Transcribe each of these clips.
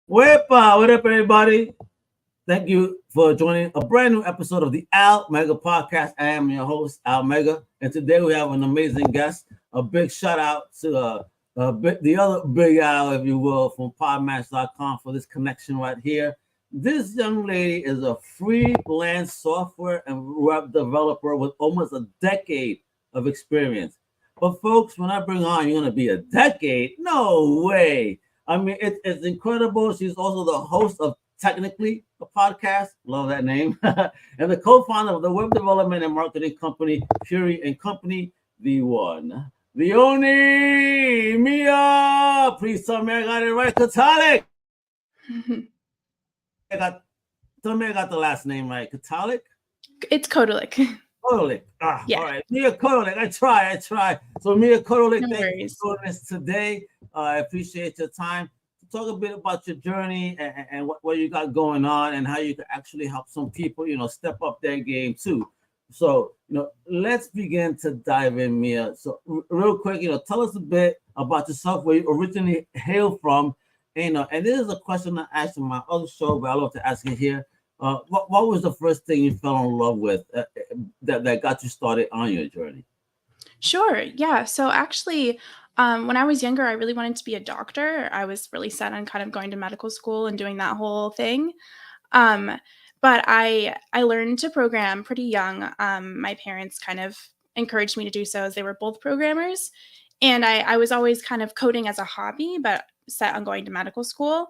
Wepa, what up, everybody? Thank you for joining a brand new episode of the Al Mega Podcast. I am your host, Al Mega, and today we have an amazing guest. A big shout out to the other Big Al, if you will, from podmatch.com for this connection right here. This young lady is a freelance software and web developer with almost a decade of experience. But folks, when I bring on, you're gonna be a decade? No way. I mean, it's incredible. She's also the host of Technically a podcast. Love that name. And the co-founder of the web development and marketing company, Curie and Company, the one, the only Mia. Please tell me I got it right. Kotalik. Tell me I got the last name right. Kotalik? It's Kotalik. Kotalik. Yeah. All right. Mia Kotalik. I try. So Mia Kotalik, No thank worries. you for joining us today. I appreciate your time. Talk a bit about your journey and what you got going on and how you can actually help some people, step up their game too. So, let's begin to dive in, Mia. So real quick, tell us a bit about yourself, where you originally hail from. And this is a question I asked in my other show, but I love to ask it here. What was the first thing you fell in love with that got you started on your journey? Sure. Yeah. So actually, when I was younger, I really wanted to be a doctor. I was really set on kind of going to medical school and doing that whole thing. Um, but I learned to program pretty young. My parents kind of encouraged me to do so as they were both programmers. And I was always kind of coding as a hobby, but set on going to medical school.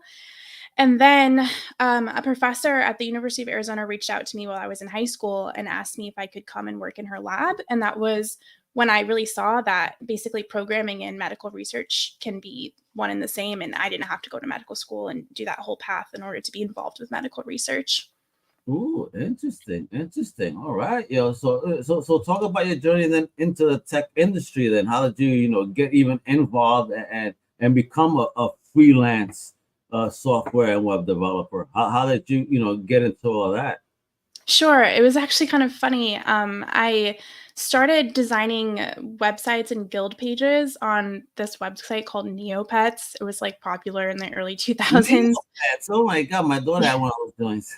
And then a professor at the University of Arizona reached out to me while I was in high school and asked me if I could come and work in her lab. And that was when I really saw that basically programming and medical research can be one and the same. And I didn't have to go to medical school and do that whole path in order to be involved with medical research. Ooh, interesting. All right, so talk about your journey then into the tech industry. Then, how did you, get even involved and become a freelance software and web developer? How did you, get into all that? Sure. It was actually kind of funny. I started designing websites and guild pages on this website called Neopets. It was like popular in the early 2000s. Oh my God, my daughter had one of those things.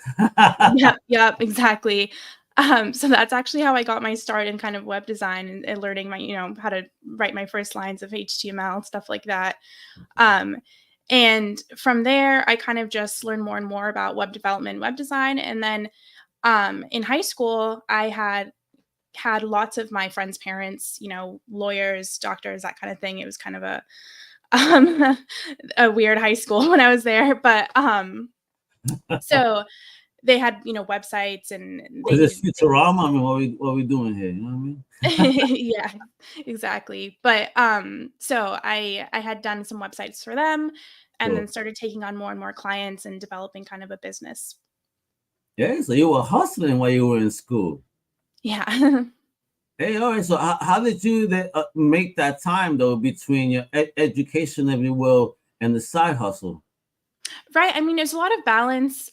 Yep, exactly. So that's actually how I got my start in kind of web design and learning how to write my first lines of HTML, stuff like that. And from there, I kind of just learned more and more about web development, web design. And then in high school, I had lots of my friends' parents, lawyers, doctors, that kind of thing. It was kind of a weird high school when I was there, but so they had websites and Was it Futurama? I mean, what we doing here? You know what I mean? Yeah, exactly. But so I had done some websites for them, and then started taking on more and more clients and developing kind of a business. Yeah, so you were hustling while you were in school. Yeah. Hey, all right. So how did you make that time though between your education, if you will, and the side hustle? Right. I mean, there's a lot of balance.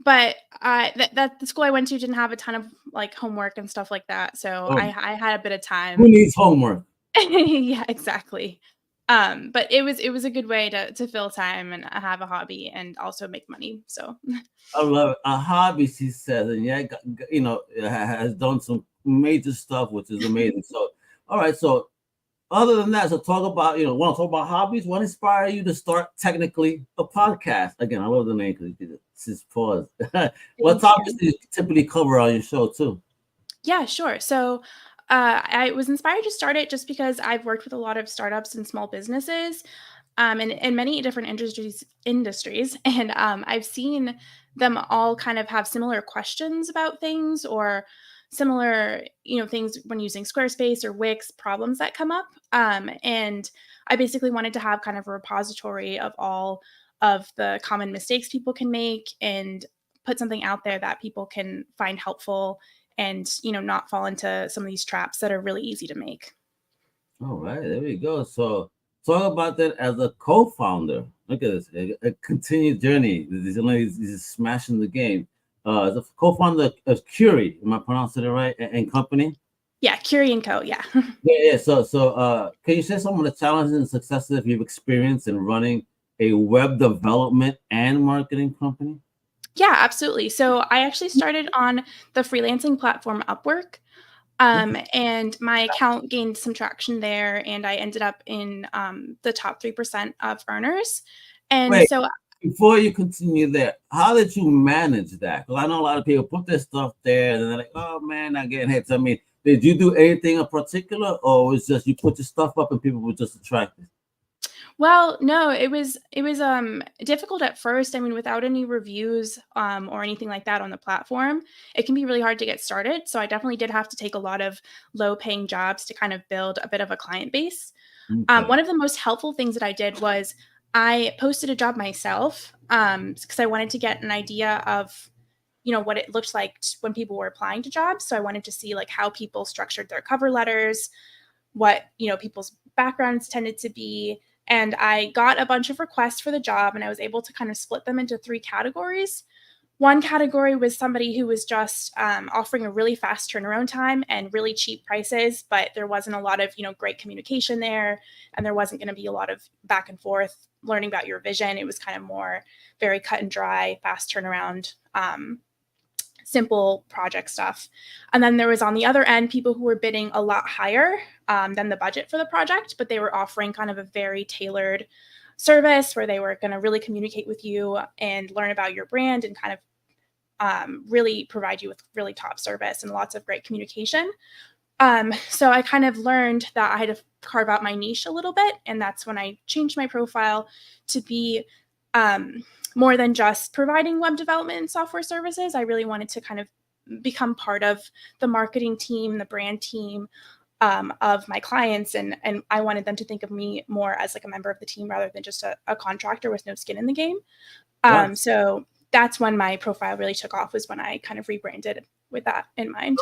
But that the school I went to didn't have a ton of like homework and stuff like that, so I had a bit of time. Who needs homework? Yeah, exactly. But it was a good way to fill time and have a hobby and also make money. So I love it. A hobby, she says, and has done some major stuff, which is amazing. So, all right. So, other than that, so talk about, want to talk about hobbies? What inspired you to start Technically a podcast? Again, I love the name because it's just pause. What topics do you typically cover on your show too? Yeah, sure. So I was inspired to start it just because I've worked with a lot of startups and small businesses, and in many different industries, and I've seen them all kind of have similar questions about things or similar, things when using Squarespace or Wix, problems that come up. And I basically wanted to have kind of a repository of all of the common mistakes people can make and put something out there that people can find helpful and not fall into some of these traps that are really easy to make. All right, there we go. So talk about that as a co-founder. Look at this, a continued journey. This lady is smashing the game. As a co-founder of Curie, am I pronouncing it right? And company. Yeah, Curie and Co. Yeah. Yeah. So can you share some of the challenges and successes you've experienced in running a web development and marketing company? Yeah, absolutely. So I actually started on the freelancing platform Upwork. And my account gained some traction there, and I ended up in the top 3% of earners. And Wait, so, before you continue there, how did you manage that? Because I know a lot of people put their stuff there and they're like, oh man, not getting hits. I mean, did you do anything in particular, or was just you put your stuff up and people were just attracted? well, no, it was difficult at first. I mean, without any reviews or anything like that on the platform, it can be really hard to get started. So I definitely did have to take a lot of low-paying jobs to kind of build a bit of a client base. Okay. One of the most helpful things that I did was I posted a job myself because I wanted to get an idea of what it looked like when people were applying to jobs. So I wanted to see like how people structured their cover letters, what people's backgrounds tended to be, and I got a bunch of requests for the job, and I was able to kind of split them into three categories. One category was somebody who was just offering a really fast turnaround time and really cheap prices, but there wasn't a lot of great communication there, and there wasn't going to be a lot of back and forth learning about your vision. It was kind of more very cut and dry, fast turnaround, simple project stuff. And then there was on the other end people who were bidding a lot higher than the budget for the project, but they were offering kind of a very tailored service where they were going to really communicate with you and learn about your brand and kind of really provide you with really top service and lots of great communication. So I kind of learned that I had to carve out my niche a little bit, and that's when I changed my profile to be more than just providing web development and software services. I really wanted to kind of become part of the marketing team, the brand team of my clients, and I wanted them to think of me more as like a member of the team rather than just a contractor with no skin in the game. Right. So that's when my profile really took off, was when I kind of rebranded with that in mind.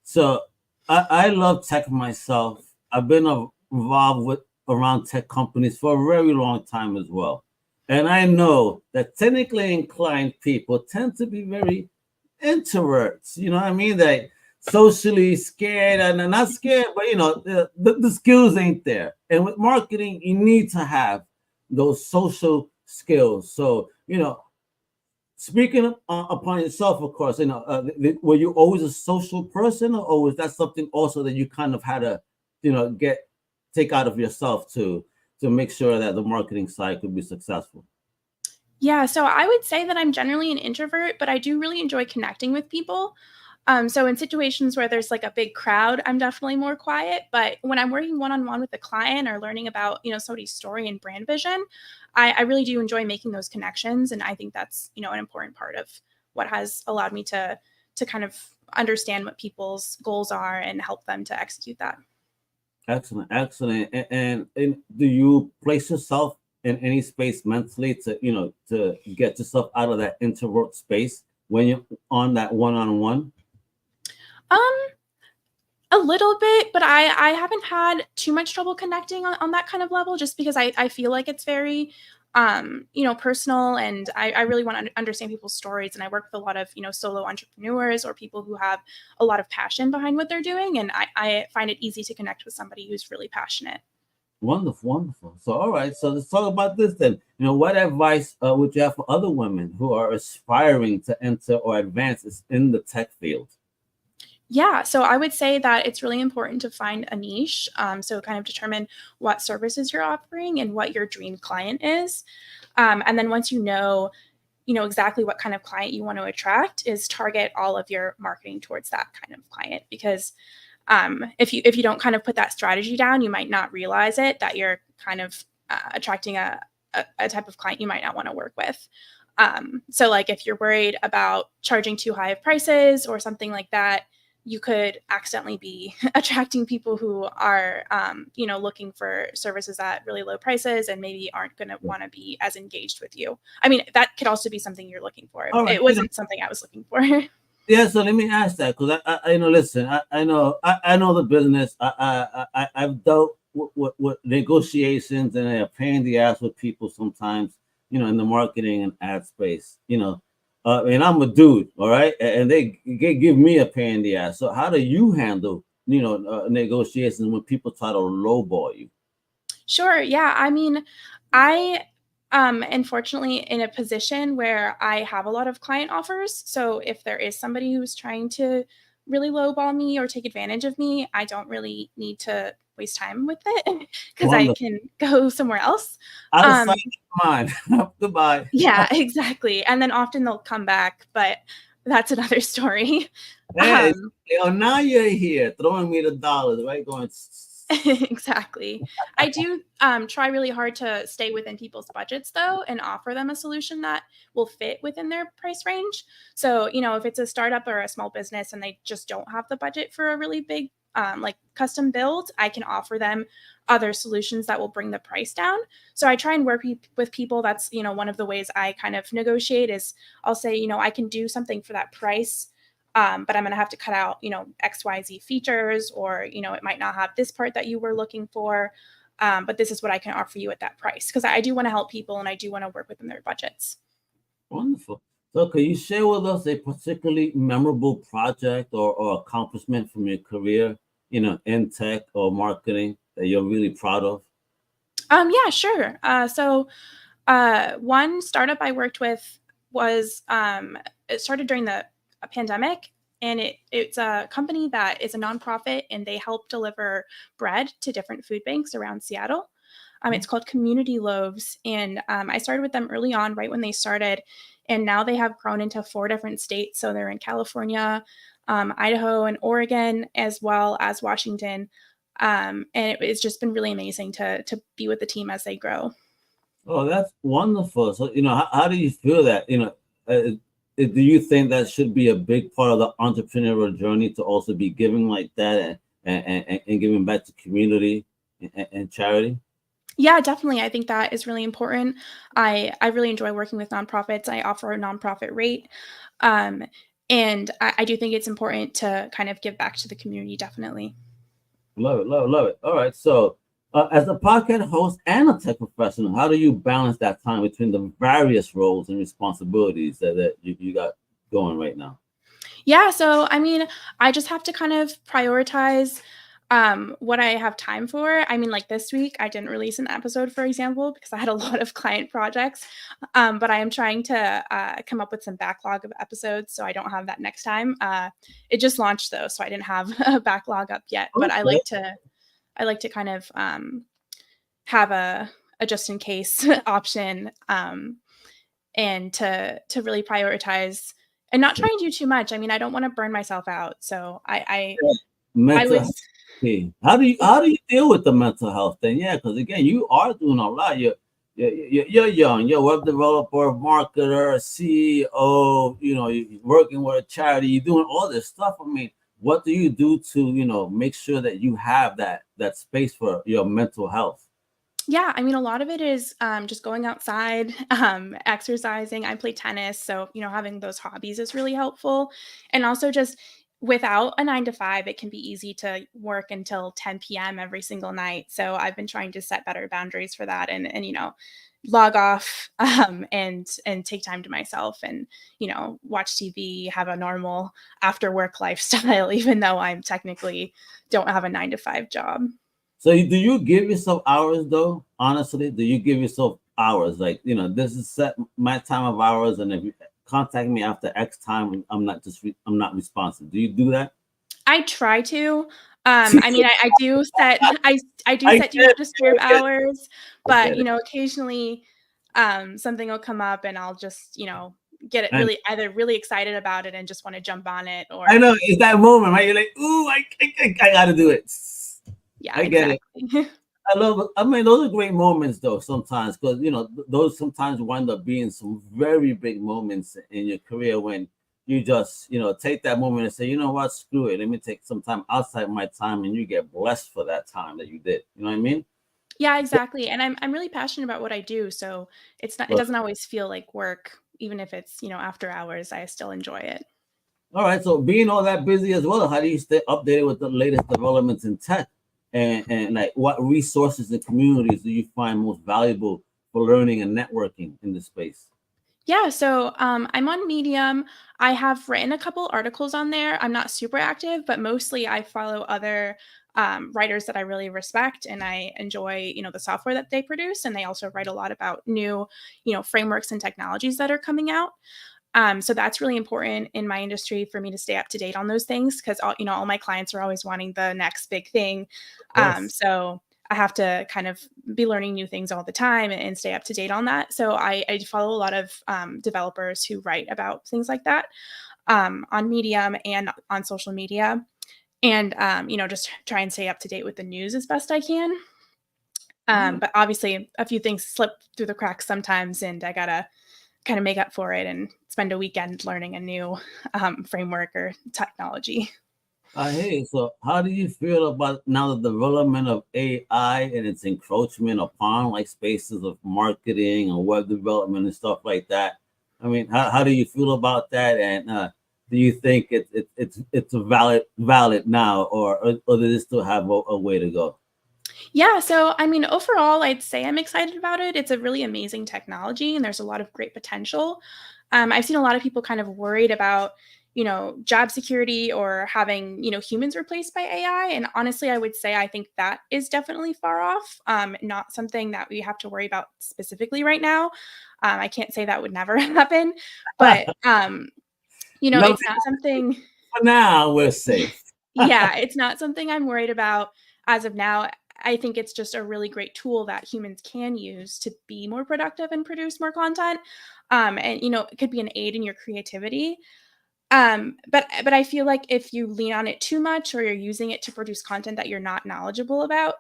So I love tech myself. I've been involved with around tech companies for a very long time as well. And I know that technically inclined people tend to be very introverts. You know what I mean? They socially scared and they're not scared, but the skills ain't there. And with marketing, you need to have those social skills. So, speaking upon yourself, of course, were you always a social person, or was that something also that you kind of had to, take out of yourself to make sure that the marketing side could be successful? Yeah, so I would say that I'm generally an introvert, but I do really enjoy connecting with people. So in situations where there's like a big crowd, I'm definitely more quiet. But when I'm working one-on-one with a client or learning about, somebody's story and brand vision, I really do enjoy making those connections. And I think that's, an important part of what has allowed me to kind of understand what people's goals are and help them to execute that. Excellent, excellent. And do you place yourself in any space mentally to get yourself out of that introvert space when you're on that one-on-one? Um, A little bit, but I haven't had too much trouble connecting on that kind of level, just because I feel like it's very, personal, and I really want to understand people's stories. And I work with a lot of, solo entrepreneurs or people who have a lot of passion behind what they're doing. And I find it easy to connect with somebody who's really passionate. Wonderful, wonderful. So, all right. So let's talk about this then. What advice would you have for other women who are aspiring to enter or advance in the tech field? Yeah, so I would say that it's really important to find a niche. So kind of determine what services you're offering and what your dream client is. And then once you know exactly what kind of client you want to attract, is target all of your marketing towards that kind of client. Because if you don't kind of put that strategy down, you might not realize it, that you're kind of attracting a type of client you might not want to work with. So like if you're worried about charging too high of prices or something like that, you could accidentally be attracting people who are, looking for services at really low prices and maybe aren't going to want to be as engaged with you. I mean, that could also be something you're looking for. All right. It wasn't something I was looking for. Yeah, so let me ask that, because I know. Listen, I know the business. I've dealt with negotiations, and they're paying the ass with people sometimes. In the marketing and ad space. And I'm a dude, all right, and they give me a pain in the ass. So how do you handle negotiations when people try to lowball you? Sure. Yeah. I mean, I Unfortunately, in a position where I have a lot of client offers. So if there is somebody who's trying to really lowball me or take advantage of me, I don't really need to waste time with it because I Wonderful. can go somewhere else. Out of sight, Um, out of mind. Goodbye. yeah, exactly. And then often they'll come back, but that's another story. Hey, Um, oh, now you're here throwing me the dollars, right? Going. exactly. I do try really hard to stay within people's budgets though and offer them a solution that will fit within their price range. So, if it's a startup or a small business and they just don't have the budget for a really big like custom build, I can offer them other solutions that will bring the price down. So I try and work with people. That's, one of the ways I kind of negotiate is I'll say, I can do something for that price, but I'm going to have to cut out, XYZ features, or, it might not have this part that you were looking for. But this is what I can offer you at that price. Because I do want to help people and I do want to work within their budgets. Wonderful. So, can you share with us a particularly memorable project or accomplishment from your career, in tech or marketing that you're really proud of? Yeah, sure. One startup I worked with was it started during the pandemic, and it's a company that is a nonprofit, and they help deliver bread to different food banks around Seattle. It's called Community Loaves, and I started with them early on, right when they started, and now they have grown into 4 different states. So they're in California, Idaho, and Oregon, as well as Washington. And it's just been really amazing to be with the team as they grow. Oh, that's wonderful. So, how do you feel that, do you think that should be a big part of the entrepreneurial journey to also be giving like that and giving back to community and charity? Yeah, definitely. I think that is really important. I really enjoy working with nonprofits. I offer a nonprofit rate. Um, and I do think it's important to kind of give back to the community, definitely. Love it, love it, love it. All right. So, as a podcast host and a tech professional, how do you balance that time between the various roles and responsibilities that you got going right now? Yeah, so I mean, I just have to kind of prioritize what I have time for. I mean, like this week, I didn't release an episode, for example, because I had a lot of client projects. But I am trying to come up with some backlog of episodes so I don't have that next time. It just launched though, so I didn't have a backlog up yet. But Okay. I like to kind of have a just in case option, and to really prioritize and not try and do too much. I mean, I don't want to burn myself out. So I Mental health. was Okay. How do you deal with the mental health thing? Yeah, because again, you are doing a lot. You're young. You're a web developer, marketer, CEO. You're working with a charity. You're doing all this stuff. I mean, what do you do to make sure that you have that space for your mental health? yeah, I mean, a lot of it is just going outside, exercising. I play tennis, so having those hobbies is really helpful. And also, just without a 9 to 5, it can be easy to work until 10 p.m. every single night. So I've been trying to set better boundaries for that, and log off and take time to myself, and watch TV, have a normal after work lifestyle, even though I'm technically don't have a 9 to 5 job. So do you give yourself hours though? Honestly, do you give yourself hours? Like, this is set my time of hours, and if you contact me after X time, I'm not responsive. Do you do that? I try to. I mean, I do set I do I set do get not it. disturb I get it. hours, I but get it. occasionally, something will come up, and I'll just get it And really either really excited about it and just want to jump on it, I or know it's that moment, right? You're like, ooh, I gotta do it. yeah, I get it. exactly. I love it. I mean, those are great moments though, sometimes, because those sometimes wind up being some very big moments in your career when you just, take that moment and say, you know what, screw it. Let me take some time outside my time, and you get blessed for that time that you did. You know what I mean? Yeah, exactly. And I'm really passionate about what I do, so it But doesn't always feel like work, even if it's after hours. I still enjoy it. all right, so being all that busy as well, how do you stay updated with the latest developments in tech? And like what resources and communities do you find most valuable for learning and networking in this space? Yeah, so I'm on Medium. I have written a couple articles on there. I'm not super active, but mostly I follow other writers that I really respect, and I enjoy, the software that they produce. And they also write a lot about new, frameworks and technologies that are coming out. So that's really important in my industry for me to stay up to date on those things, because all my clients are always wanting the next big thing. Of course. So I have to kind of be learning new things all the time and stay up to date on that. So I follow a lot of developers who write about things like that on Medium and on social media, and just try and stay up to date with the news as best I can. Yeah. But obviously, a few things slip through the cracks sometimes, and I gotta kind of make up for it and spend a weekend learning a new framework or technology. Hey, so how do you feel about now the development of AI and its encroachment upon like spaces of marketing and web development and stuff like that? I mean, how do you feel about that? And do you think it's a valid now, or does it still have a way to go? Yeah, so I mean, overall, I'd say I'm excited about it. It's a really amazing technology, and there's a lot of great potential. I've seen a lot of people kind of worried about, job security or having, humans replaced by AI. And honestly, I would say I think that is definitely far off. Not something that we have to worry about specifically right now. I can't say that would never happen, but No, it's not something. for now we're safe. Yeah, it's not something I'm worried about as of now. I think it's just a really great tool that humans can use to be more productive and produce more content. And it could be an aid in your creativity. But I feel like if you lean on it too much, or you're using it to produce content that you're not knowledgeable about,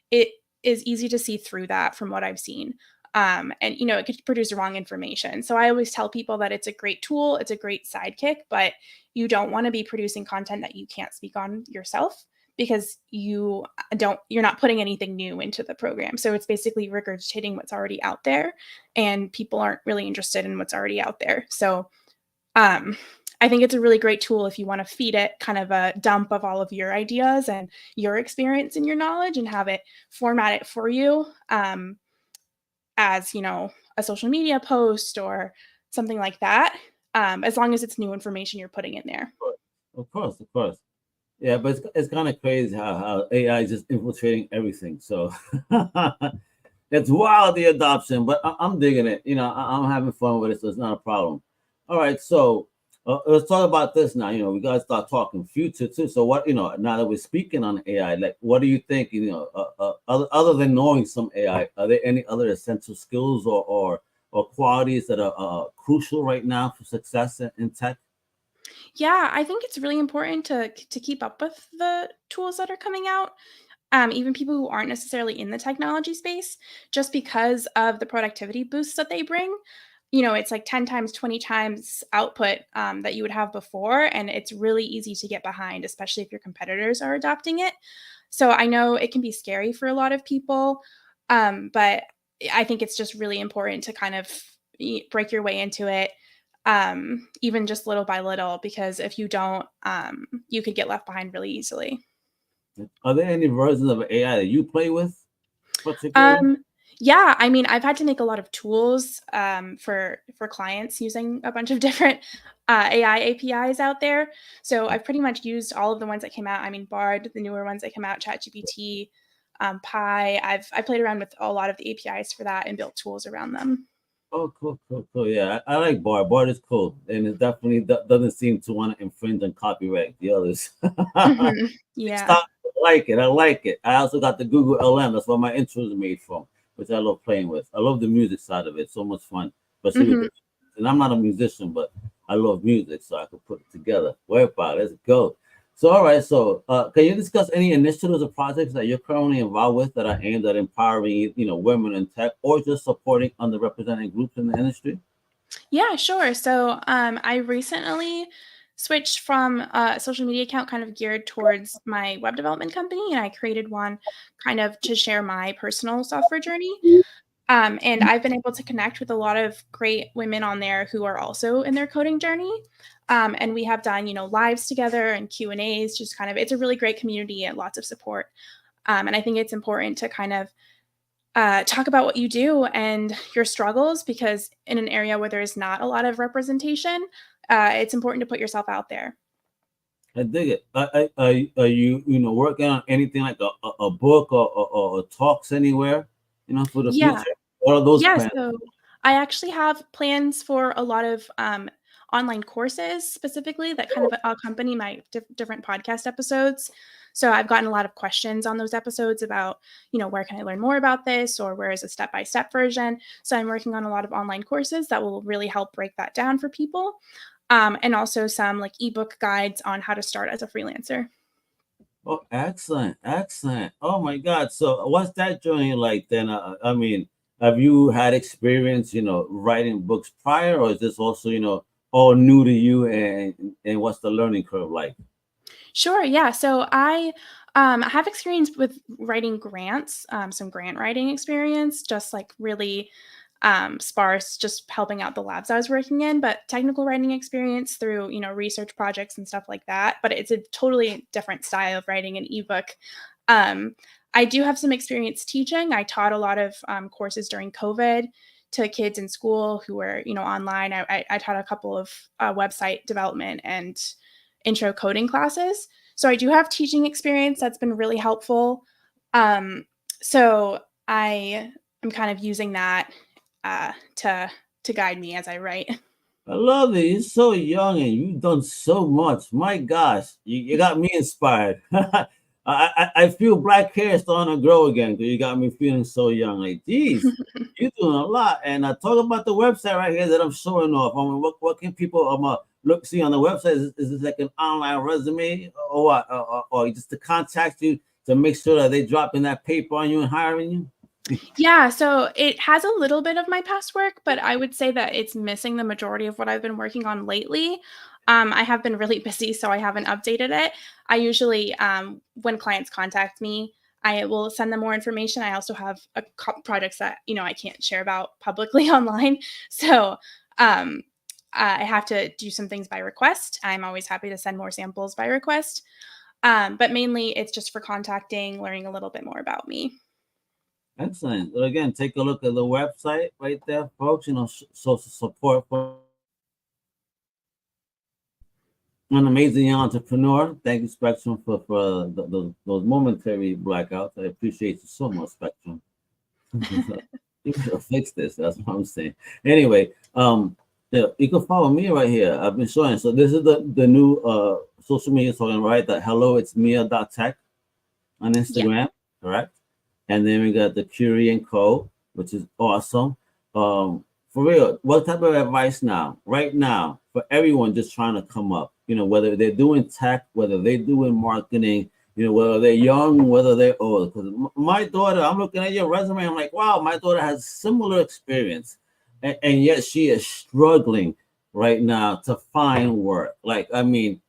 it is easy to see through that from what I've seen. And it could produce wrong information. So I always tell people that it's a great tool, it's a great sidekick, but you don't want to be producing content that you can't speak on yourself, because you're not putting anything new into the program. So it's basically regurgitating what's already out there, and people aren't really interested in what's already out there. So um, I think it's a really great tool if you want to feed it kind of a dump of all of your ideas and your experience and your knowledge, and have it format it for you, as a social media post or something like that. As long as it's new information you're putting in there. Of course, of course. Yeah, but it's kind of crazy how AI is just infiltrating everything. So it's wild, the adoption, but I'm digging it. I'm having fun with it, so it's not a problem. All right, so let's talk about this now. We got to start talking future too. So what, now that we're speaking on AI, like, what do you think? Other than knowing some AI, are there any other essential skills or qualities that are crucial right now for success in tech? Yeah, I think it's really important to keep up with the tools that are coming out. Even people who aren't necessarily in the technology space, just because of the productivity boosts that they bring. It's like 10 times, 20 times output that you would have before. And it's really easy to get behind, especially if your competitors are adopting it. So I know it can be scary for a lot of people, but I think it's just really important to kind of break your way into it, even just little by little, because if you don't, you could get left behind really easily. Are there any versions of AI that you play with particularly? Um, yeah, I mean, I've had to make a lot of tools for clients using a bunch of different AI APIs out there. So I've pretty much used all of the ones that came out. I mean, Bard, the newer ones that came out, ChatGPT, Pi. I played around with a lot of the APIs for that and built tools around them. Oh, cool, cool, cool. Yeah, I like Bard. Bard is cool, and it definitely doesn't seem to want to infringe on copyright the others. Mhm. Yeah. Stop. I like it. I like it. I also got the Google LM. That's what my intro is made from, which I love playing with. I love the music side of it. So much fun, especially with Mhm. the. And I'm not a musician, but I love music, so I could put it together. Work about it. Let's go. So, all right. So, can you discuss any initiatives or projects that you're currently involved with that are aimed at empowering, women in tech, or just supporting underrepresented groups in the industry? Yeah, sure. So, I recently switched from a social media account kind of geared towards my web development company, and I created one kind of to share my personal software journey. And I've been able to connect with a lot of great women on there who are also in their coding journey. And we have done, lives together and Q&As, just kind of, it's a really great community and lots of support. And I think it's important to kind of talk about what you do and your struggles, because in an area where there is not a lot of representation, it's important to put yourself out there. I dig it. Are you working on anything like a book or talks anywhere, for the Yeah. future? What are those Yeah, plans? so I actually have plans for a lot of online courses specifically that kind of accompany my different podcast episodes. So I've gotten a lot of questions on those episodes about, where can I learn more about this or where is a step by step version. So I'm working on a lot of online courses that will really help break that down for people. And also some like ebook guides on how to start as a freelancer. Oh, excellent, excellent. Oh my God. So what's that journey like then? I mean, have you had experience, writing books prior, or is this also, all new to you, and what's the learning curve like? Sure. Yeah. So I have experience with writing grants, some grant writing experience, just like really sparse, just helping out the labs I was working in, but technical writing experience through, research projects and stuff like that. But it's a totally different style of writing an ebook. Um, I do have some experience teaching. I taught a lot of courses during COVID to kids in school who were, online. I taught a couple of website development and intro coding classes. So I do have teaching experience that's been really helpful. Um, so I am kind of using that uh, to to guide me as I write. I love it. You're so young and you've done so much. My gosh, you got me inspired. I feel black hair starting to grow again because you got me feeling so young. Like, geez, you're doing a lot. And I talk about the website right here that I'm showing off. I mean, what can people look see on the website? Is this like an online resume or what? Or just to contact you to make sure that they dropping that paper on you and hiring you? Yeah, so it has a little bit of my past work, but I would say that it's missing the majority of what I've been working on lately. I have been really busy, so I haven't updated it. I usually, when clients contact me, I will send them more information. I also have projects that I can't share about publicly online, so um, I have to do some things by request. I'm always happy to send more samples by request, but mainly it's just for contacting, learning a little bit more about me. Excellent. So again, take a look at the website right there, folks. Social support for an amazing young entrepreneur. Thank you, Spectrum, for those momentary blackouts. I appreciate you so much, Spectrum. You should fix this. That's what I'm saying. Anyway, yeah, you can follow me right here. I've been showing. So this is the new social media talking right. That hello, it's Mia.tech on Yeah. Instagram, correct? And then we got the Curie and Co, which is awesome. For real, what type of advice now, right now, for everyone just trying to come up? Whether they're doing tech, whether they're doing marketing, whether they're young, whether they're old. Because my daughter, I'm looking at your resume, I'm like, wow, my daughter has similar experience, and yet she is struggling right now to find work. Like, I mean,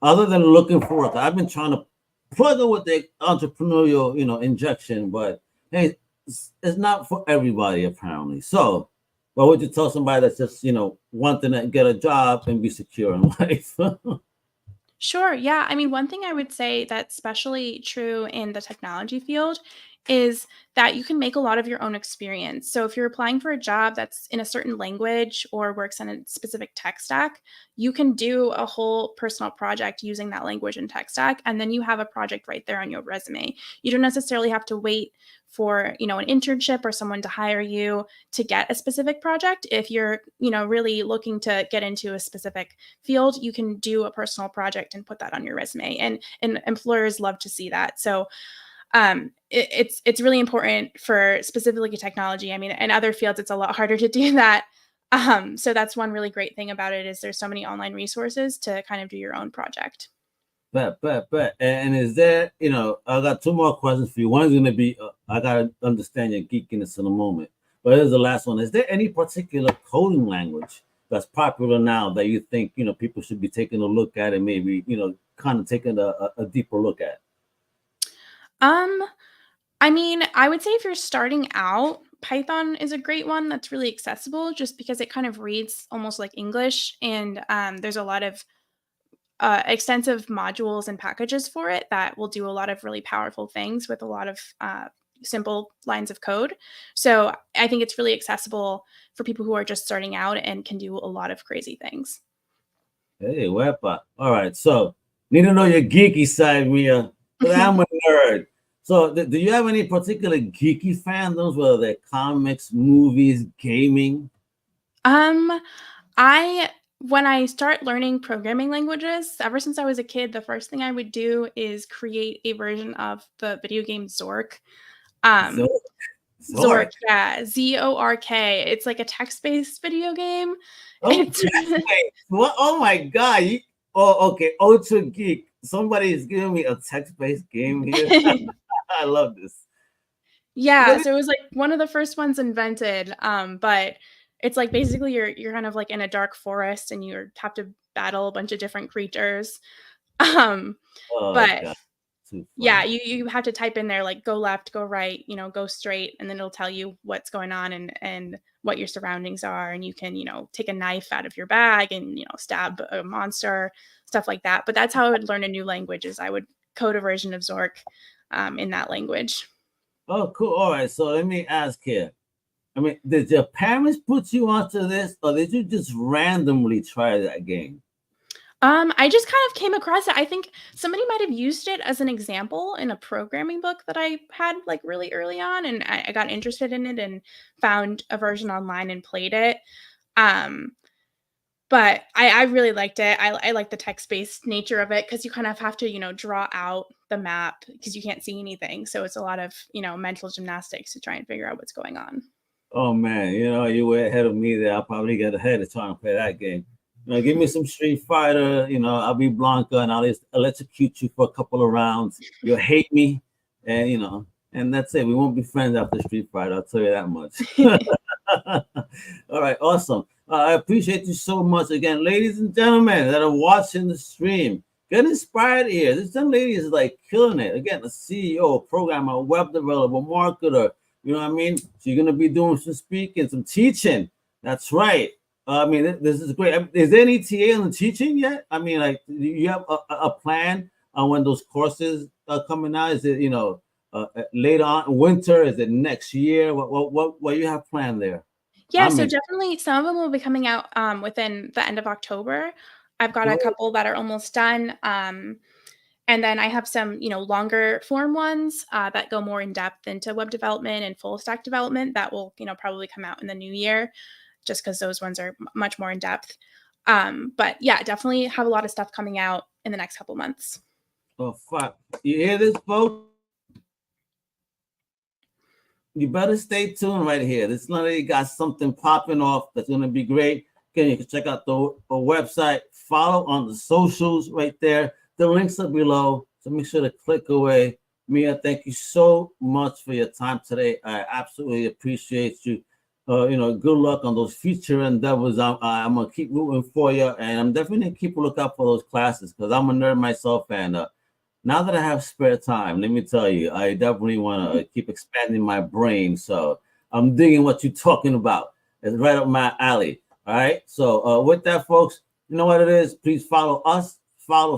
other than looking for work, I've been trying to plug her with the entrepreneurial, injection, but hey, it's not for everybody apparently. So, what would you tell somebody that's just, wanting to get a job and be secure in life? Sure. Yeah. I mean, one thing I would say that's especially true in the technology field is that you can make a lot of your own experience. So if you're applying for a job that's in a certain language or works in a specific tech stack, you can do a whole personal project using that language and tech stack. And then you have a project right there on your resume. You don't necessarily have to wait for, an internship or someone to hire you to get a specific project. If you're, really looking to get into a specific field, you can do a personal project and put that on your resume. And employers love to see that. So it's really important for specifically technology. I mean, in other fields, it's a lot harder to do that. So that's one really great thing about it is there's so many online resources to kind of do your own project. Bet. And is there, I got two more questions for you. One is going to be, I got to understand your geekiness in a moment. But here's the last one. Is there any particular coding language that's popular now that you think, people should be taking a look at and maybe, kind of taking a deeper look at? Um, I mean, I would say if you're starting out, Python is a great one that's really accessible just because it kind of reads almost like English. And there's a lot of extensive modules and packages for it that will do a lot of really powerful things with a lot of simple lines of code. So I think it's really accessible for people who are just starting out and can do a lot of crazy things. Hey, wepa. All right. So Need to know your geeky side, Mia, because I'm a nerd. So, do you have any particular geeky fandoms, whether they're comics, movies, gaming? Um, I when I start learning programming languages, ever since I was a kid, the first thing I would do is create a version of the video game Zork. Um, Zork. Zork, Zork. yeah, Zork. It's like a text-based video game. Oh, It's text-based. What? Oh my God. Oh, okay. Ultra geek. Somebody is giving me a text-based game here. I love this. Yeah, Let me, so it was like one of the first ones invented. But it's like basically you're kind of like in a dark forest and you have to battle a bunch of different creatures. Um, oh but God, too yeah, funny. you have to type in there like go left, go right, go straight, and then it'll tell you what's going on and what your surroundings are, and you can take a knife out of your bag and stab a monster, stuff like that. But that's how I would learn a new language is I would code a version of Zork in that language. Oh, cool. All right. So let me ask here. I mean, did your parents put you onto this, or did you just randomly try that game? I just kind of came across it. I think somebody might have used it as an example in a programming book that I had like really early on, and I got interested in it and found a version online and played it. Um, but I really liked it. I like the text-based nature of it because you kind of have to, draw out the map because you can't see anything. So it's a lot of, mental gymnastics to try and figure out what's going on. Oh man, you were ahead of me there. I'll probably get ahead of trying to play that game. Give me some Street Fighter. I'll be Blanca and I'll just electrocute you for a couple of rounds. You'll hate me, and and that's it. We won't be friends after Street Fighter. I'll tell you that much. All right, awesome. I appreciate you so much again, ladies and gentlemen that are watching the stream. Get inspired here. This young lady is like killing it. Again, a CEO, programmer, web developer, marketer. You know what I mean? So you're gonna be doing some speaking, some teaching. That's right. I mean, this is great. Is there any TA on the teaching yet? I mean, like, do you have a plan on when those courses are coming out? Is it later on winter? Is it next year? What you have planned there? Yeah, I'm so in. definitely some of them will be coming out within the end of October. I've got a couple that are almost done. And then I have some, longer form ones that go more in depth into web development and full stack development that will, probably come out in the new year, just because those ones are much more in depth. But yeah, definitely have a lot of stuff coming out in the next couple months. Oh fuck! You hear this, folks? You better stay tuned right here. This lady got something popping off that's gonna be great. Again, you can check out the website, follow on the socials right there. The links are below, so make sure to click away. Mia, thank you so much for your time today. I absolutely appreciate you. Good luck on those future endeavors. I'm gonna keep rooting for you, and I'm definitely gonna keep a lookout for those classes because I'm a nerd myself, and now that I have spare time, let me tell you, I definitely want to keep expanding my brain. So I'm digging what you're talking about. It's right up my alley. All right. So with that, folks, you know what it is. Please follow us,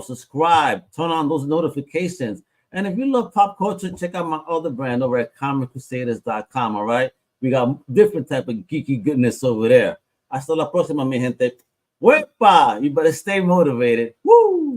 subscribe, turn on those notifications. And if you love pop culture, check out my other brand over at comiccrusaders.com. All right. We got different type of geeky goodness over there. Hasta la próxima, mi gente. Wepa! You better stay motivated. Woo!